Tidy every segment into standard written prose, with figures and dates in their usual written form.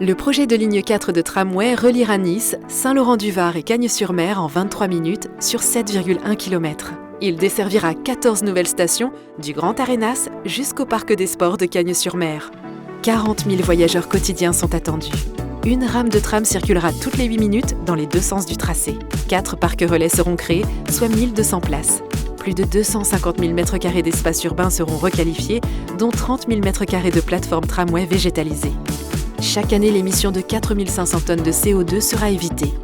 Le projet de ligne 4 de tramway reliera Nice, Saint-Laurent-du-Var et Cagnes-sur-Mer en 23 minutes sur 7,1 km. Il desservira 14 nouvelles stations, du Grand Arénas jusqu'au Parc des Sports de Cagnes-sur-Mer. 40 000 voyageurs quotidiens sont attendus. Une rame de tram circulera toutes les 8 minutes dans les deux sens du tracé. 4 parcs relais seront créés, soit 1200 places. Plus de 250 000 m² d'espace urbain seront requalifiés, dont 30 000 m² de plateformes tramway végétalisées. Chaque année, l'émission de 4 500 tonnes de CO2 sera évitée.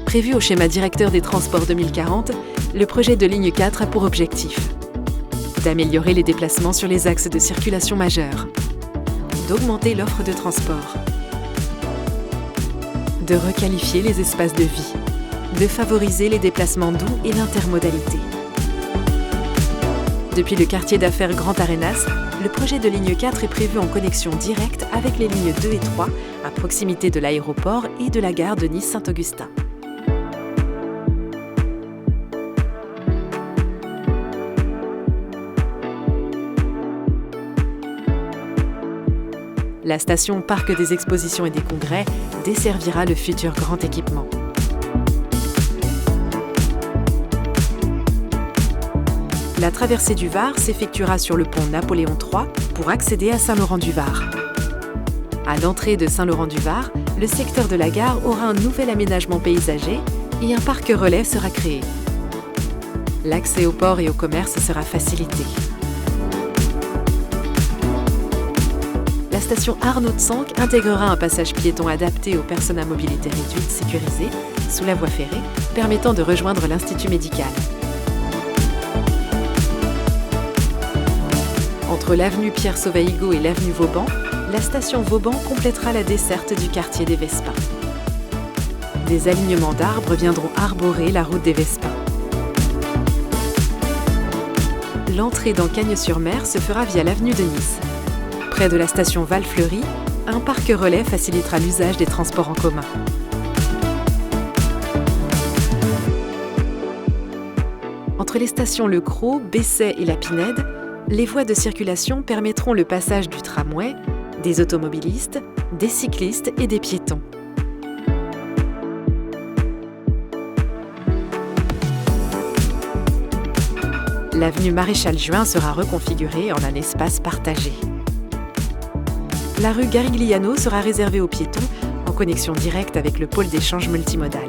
Prévu au schéma directeur des transports 2040, le projet de ligne 4 a pour objectif d'améliorer les déplacements sur les axes de circulation majeurs, d'augmenter l'offre de transport, de requalifier les espaces de vie, de favoriser les déplacements doux et l'intermodalité. Depuis le quartier d'affaires Grand Arénas, le projet de ligne 4 est prévu en connexion directe avec les lignes 2 et 3, à proximité de l'aéroport et de la gare de Nice-Saint-Augustin. La station Parc des Expositions et des Congrès desservira le futur grand équipement. La traversée du Var s'effectuera sur le pont Napoléon III pour accéder à Saint-Laurent-du-Var. À l'entrée de Saint-Laurent-du-Var, le secteur de la gare aura un nouvel aménagement paysager et un parc relais sera créé. L'accès au port et au commerce sera facilité. La station Arnaud de Sanques intégrera un passage piéton adapté aux personnes à mobilité réduite sécurisée sous la voie ferrée, permettant de rejoindre l'Institut médical. Entre l'avenue Pierre-Sauvaïgo et l'avenue Vauban, la station Vauban complétera la desserte du quartier des Vespins. Des alignements d'arbres viendront arborer la route des Vespins. L'entrée dans Cagnes-sur-Mer se fera via l'avenue de Nice. Près de la station Val-Fleury, un parc relais facilitera l'usage des transports en commun. Entre les stations Le Cros, Bessay et La Pinède, les voies de circulation permettront le passage du tramway, des automobilistes, des cyclistes et des piétons. L'avenue Maréchal Juin sera reconfigurée en un espace partagé. La rue Garigliano sera réservée aux piétons en connexion directe avec le pôle d'échange multimodal.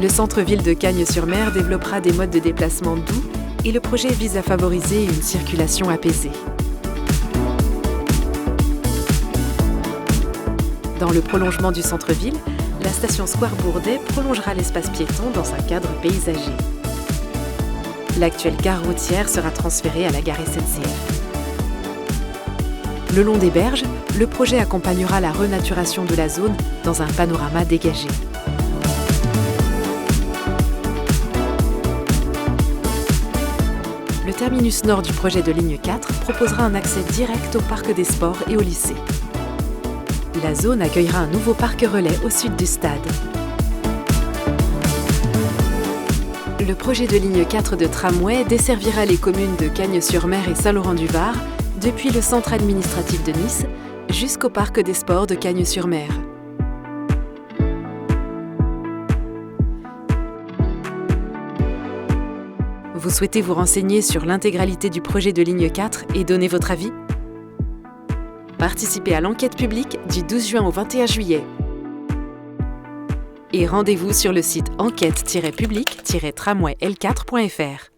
Le centre-ville de Cagnes-sur-Mer développera des modes de déplacement doux et le projet vise à favoriser une circulation apaisée. Dans le prolongement du centre-ville, la station Square Bourdet prolongera l'espace piéton dans un cadre paysager. L'actuelle gare routière sera transférée à la gare SNCF. Le long des berges, le projet accompagnera la renaturation de la zone dans un panorama dégagé. Le terminus nord du projet de ligne 4 proposera un accès direct au Parc des Sports et au lycée. La zone accueillera un nouveau parc relais au sud du stade. Le projet de ligne 4 de tramway desservira les communes de Cagnes-sur-Mer et Saint-Laurent-du-Var depuis le centre administratif de Nice jusqu'au Parc des Sports de Cagnes-sur-Mer. Vous souhaitez vous renseigner sur l'intégralité du projet de ligne 4 et donner votre avis ? Participez à l'enquête publique du 12 juin au 21 juillet. Et rendez-vous sur le site enquête-public-tramway-l4.fr.